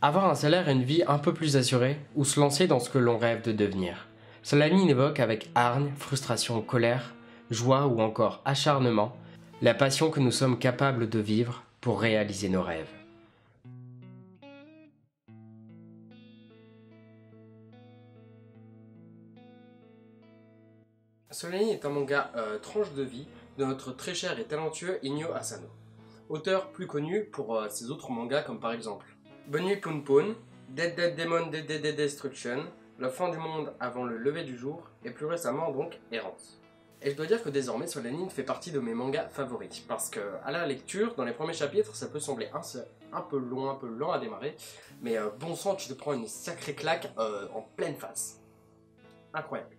Avoir un salaire et une vie un peu plus assurée, ou se lancer dans ce que l'on rêve de devenir. Solanine évoque avec hargne, frustration, colère, joie ou encore acharnement, la passion que nous sommes capables de vivre pour réaliser nos rêves. Solanine est un manga tranche de vie de notre très cher et talentueux Inyo Asano, auteur plus connu pour ses autres mangas comme par exemple Bonne nuit Poun, Dead Dead Demon Dead Dead Dead Destruction, La fin du monde avant le lever du jour et plus récemment donc Errance. Et je dois dire que désormais Solanine fait partie de mes mangas favoris parce que à la lecture, dans les premiers chapitres, ça peut sembler un peu long, un peu lent à démarrer, mais bon sang, tu te prends une sacrée claque en pleine face. Incroyable.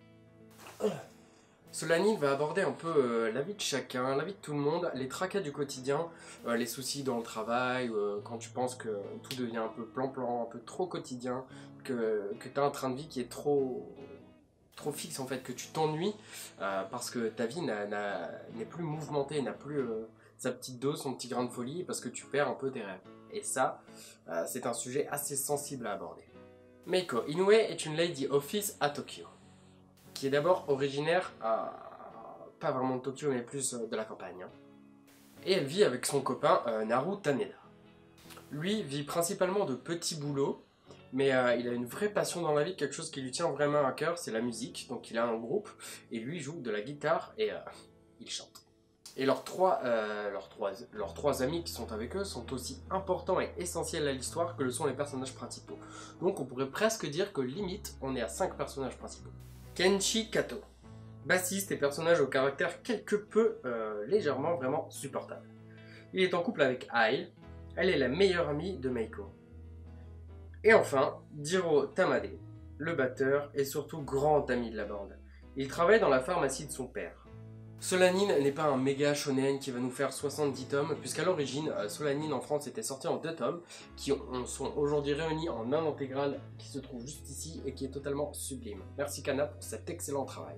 Solanine va aborder un peu la vie de chacun, la vie de tout le monde, les tracas du quotidien, les soucis dans le travail, quand tu penses que tout devient un peu plan-plan, un peu trop quotidien, que tu as un train de vie qui est trop fixe en fait, que tu t'ennuies parce que ta vie n'est plus mouvementée, n'a plus sa petite dose, son petit grain de folie, parce que tu perds un peu tes rêves. Et ça, c'est un sujet assez sensible à aborder. Meiko Inoue est une lady office à Tokyo, qui est d'abord originaire, pas vraiment de Tokyo, mais plus de la campagne. Hein. Et elle vit avec son copain Naru Taneda. Lui vit principalement de petits boulots, mais il a une vraie passion dans la vie, quelque chose qui lui tient vraiment à cœur, c'est la musique. Donc il a un groupe, et lui joue de la guitare, et il chante. Et leurs trois amis qui sont avec eux sont aussi importants et essentiels à l'histoire que le sont les personnages principaux. Donc on pourrait presque dire que limite, on est à 5 personnages principaux. Kenshi Kato, bassiste et personnage au caractère quelque peu légèrement vraiment supportable. Il est en couple avec Ai, elle est la meilleure amie de Meiko. Et enfin, Jiro Tamade, le batteur et surtout grand ami de la bande. Il travaille dans la pharmacie de son père. Solanine n'est pas un méga shonen qui va nous faire 70 tomes, puisqu'à l'origine, Solanine en France était sorti en 2 tomes, qui sont aujourd'hui réunis en un intégral qui se trouve juste ici et qui est totalement sublime. Merci Kana pour cet excellent travail.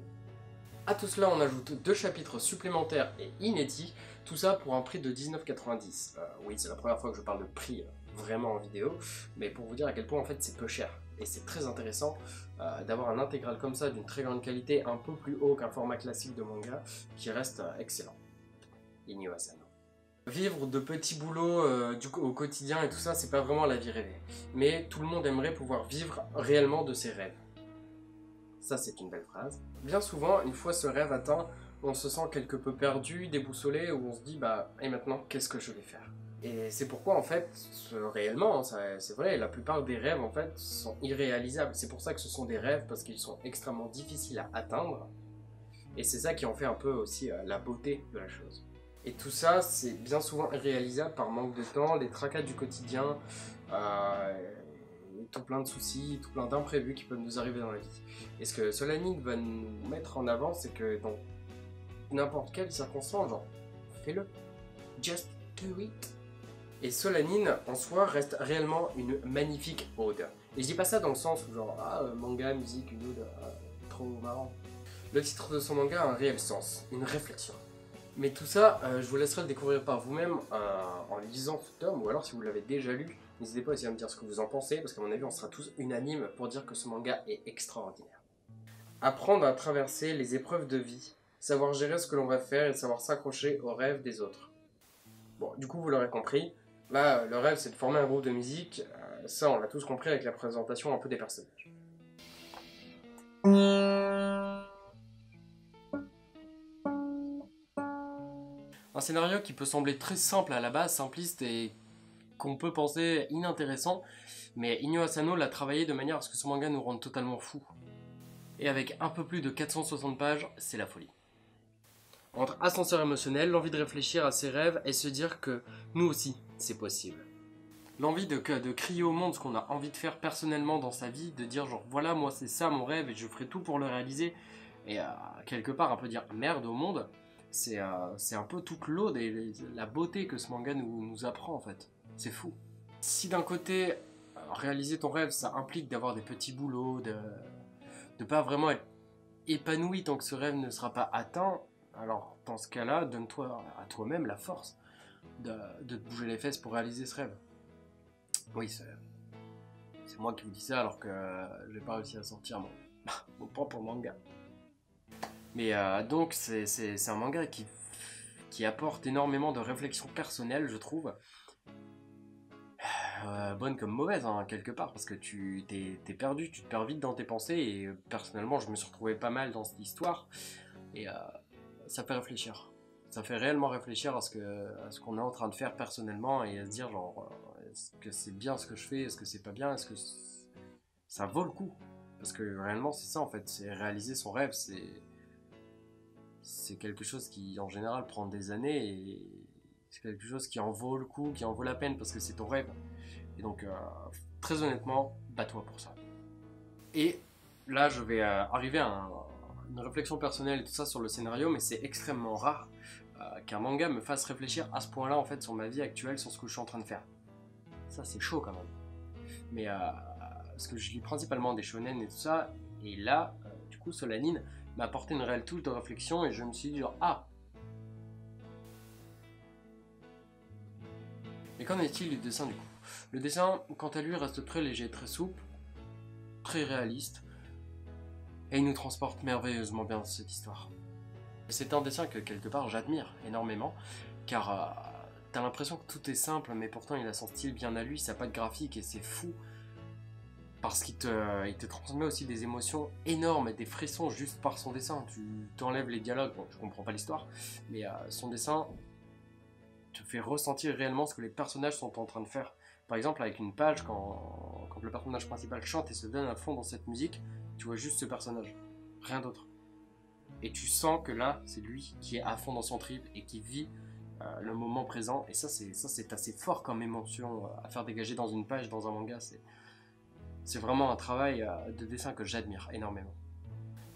A tout cela, on ajoute 2 chapitres supplémentaires et inédits, tout ça pour un prix de 19,90. Oui, c'est la première fois que je parle de prix vraiment en vidéo, mais pour vous dire à quel point en fait c'est peu cher. Et c'est très intéressant d'avoir un intégral comme ça, d'une très grande qualité, un peu plus haut qu'un format classique de manga, qui reste excellent. Inyo Asano. Vivre de petits boulots au quotidien et tout ça, c'est pas vraiment la vie rêvée. Mais tout le monde aimerait pouvoir vivre réellement de ses rêves. Ça, c'est une belle phrase. Bien souvent, une fois ce rêve atteint, on se sent quelque peu perdu, déboussolé, où on se dit, bah, et maintenant, qu'est-ce que je vais faire? Et c'est pourquoi, en fait, réellement, c'est vrai, la plupart des rêves, en fait, sont irréalisables. C'est pour ça que ce sont des rêves, parce qu'ils sont extrêmement difficiles à atteindre. Et c'est ça qui en fait un peu aussi la beauté de la chose. Et tout ça, c'est bien souvent irréalisable par manque de temps, les tracas du quotidien, tout plein de soucis, tout plein d'imprévus qui peuvent nous arriver dans la vie. Et ce que Solanine va nous mettre en avant, c'est que dans n'importe quelle circonstance, genre, fais-le. Just do it. Et Solanine, en soi, reste réellement une magnifique ode. Et je dis pas ça dans le sens où genre, manga, musique, une ode, trop marrant. Le titre de son manga a un réel sens, une réflexion. Mais tout ça, je vous laisserai le découvrir par vous-même en lisant ce tome, ou alors si vous l'avez déjà lu, n'hésitez pas aussi à me dire ce que vous en pensez, parce qu'à mon avis, on sera tous unanimes pour dire que ce manga est extraordinaire. Apprendre à traverser les épreuves de vie, savoir gérer ce que l'on va faire et savoir s'accrocher aux rêves des autres. Bon, du coup, vous l'aurez compris, là, le rêve, c'est de former un groupe de musique, ça, on l'a tous compris avec la présentation un peu des personnages. Un scénario qui peut sembler très simple à la base, simpliste et qu'on peut penser inintéressant, mais Inyo Asano l'a travaillé de manière à ce que ce manga nous rende totalement fous. Et avec un peu plus de 460 pages, c'est la folie. Entre ascenseur émotionnel, l'envie de réfléchir à ses rêves et se dire que nous aussi, c'est possible. L'envie de crier au monde ce qu'on a envie de faire personnellement dans sa vie, de dire genre voilà moi c'est ça mon rêve et je ferai tout pour le réaliser, et quelque part un peu dire merde au monde, c'est un peu toute l'ode et la beauté que ce manga nous apprend en fait. C'est fou. Si d'un côté, réaliser ton rêve, ça implique d'avoir des petits boulots, de pas vraiment être épanoui tant que ce rêve ne sera pas atteint, alors dans ce cas-là, donne-toi à toi-même la force de te bouger les fesses pour réaliser ce rêve. Oui, C'est moi qui vous dis ça alors que j'ai pas réussi à sortir mon propre manga. Mais donc c'est un manga qui apporte énormément de réflexion personnelle, je trouve. Bonne comme mauvaise, hein, quelque part, parce que tu t'es perdu, tu te perds vite dans tes pensées, et personnellement, je me suis retrouvé pas mal dans cette histoire, et ça fait réfléchir. Ça fait réellement réfléchir à ce qu'on est en train de faire personnellement, et à se dire, genre, est-ce que c'est bien ce que je fais, est-ce que c'est pas bien, est-ce que ça vaut le coup? Parce que réellement, c'est ça, en fait, c'est réaliser son rêve, c'est quelque chose qui, en général, prend des années, et c'est quelque chose qui en vaut le coup, qui en vaut la peine, parce que c'est ton rêve. Et donc, très honnêtement, bats-toi pour ça. Et là, je vais arriver à une réflexion personnelle et tout ça sur le scénario, mais c'est extrêmement rare qu'un manga me fasse réfléchir à ce point-là, en fait, sur ma vie actuelle, sur ce que je suis en train de faire. Ça, c'est chaud quand même. Mais parce que je lis principalement des shonen et tout ça, et là, du coup, Solanine m'a apporté une réelle touche de réflexion, et je me suis dit genre, ah. Mais qu'en est-il du dessin du coup? Le dessin, quant à lui, reste très léger, très souple, très réaliste, et il nous transporte merveilleusement bien dans cette histoire. C'est un dessin que quelque part j'admire énormément, car t'as l'impression que tout est simple, mais pourtant il a son style bien à lui, sa patte graphique, et c'est fou, parce qu'il te transmet aussi des émotions énormes et des frissons juste par son dessin. Tu t'enlèves les dialogues, bon, je comprends pas l'histoire, mais son dessin te fait ressentir réellement ce que les personnages sont en train de faire. Par exemple, avec une page, quand le personnage principal chante et se donne à fond dans cette musique, tu vois juste ce personnage, rien d'autre. Et tu sens que là, c'est lui qui est à fond dans son trip et qui vit le moment présent. Et ça, c'est assez fort comme émotion à faire dégager dans une page, dans un manga. C'est vraiment un travail de dessin que j'admire énormément.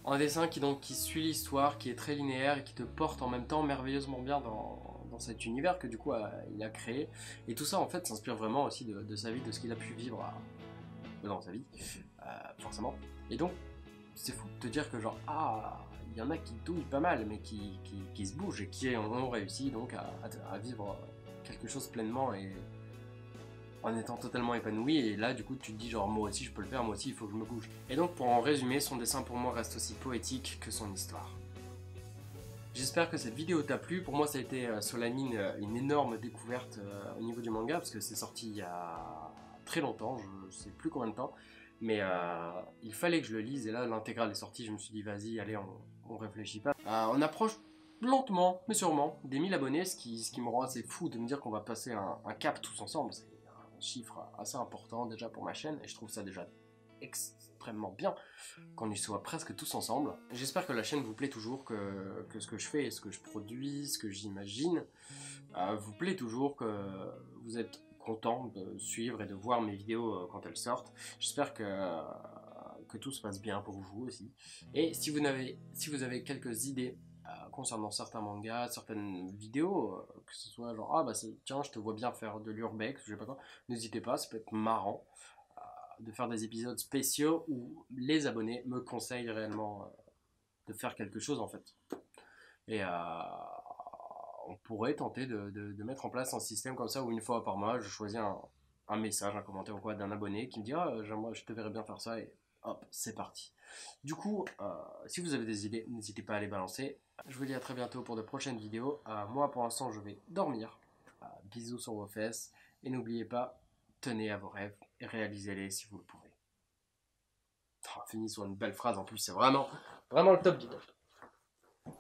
Un dessin qui suit l'histoire, qui est très linéaire et qui te porte en même temps merveilleusement bien dans cet univers que du coup il a créé. Et tout ça en fait s'inspire vraiment aussi de sa vie, de ce qu'il a pu vivre dans sa vie, forcément. Et donc c'est fou de te dire que genre, ah, il y en a qui douillent pas mal, mais qui se bougent et qui ont réussi donc à vivre quelque chose pleinement et en étant totalement épanoui. Et là du coup tu te dis genre, moi aussi je peux le faire, moi aussi il faut que je me bouge. Et donc pour en résumer, son dessin pour moi reste aussi poétique que son histoire. J'espère que cette vidéo t'a plu. Pour moi ça a été Solanine une énorme découverte au niveau du manga, parce que c'est sorti il y a très longtemps, je sais plus combien de temps, mais il fallait que je le lise, et là l'intégrale est sortie, je me suis dit vas-y, allez, on réfléchit pas. On approche lentement mais sûrement des 1000 abonnés, ce qui me rend assez fou de me dire qu'on va passer un cap tous ensemble. C'est un chiffre assez important déjà pour ma chaîne, et je trouve ça déjà extrêmement bien qu'on y soit presque tous ensemble. J'espère que la chaîne vous plaît toujours, que ce que je fais et ce que je produis, ce que j'imagine, vous plaît toujours, que vous êtes content de suivre et de voir mes vidéos quand elles sortent. J'espère que tout se passe bien pour vous aussi. Et si vous avez quelques idées concernant certains mangas, certaines vidéos, que ce soit genre, ah bah tiens, je te vois bien faire de l'urbex, je sais pas quoi, n'hésitez pas, ça peut être marrant de faire des épisodes spéciaux où les abonnés me conseillent réellement de faire quelque chose en fait. Et on pourrait tenter de mettre en place un système comme ça où une fois par mois je choisis un message, un commentaire ou quoi d'un abonné qui me dit ah, je te verrais bien faire ça, et hop, c'est parti. Du coup, si vous avez des idées, n'hésitez pas à les balancer. Je vous dis à très bientôt pour de prochaines vidéos. Moi pour l'instant je vais dormir. Bisous sur vos fesses, et n'oubliez pas, tenez à vos rêves et réalisez-les si vous le pouvez. Oh, fini sur une belle phrase en plus, c'est vraiment le top du top.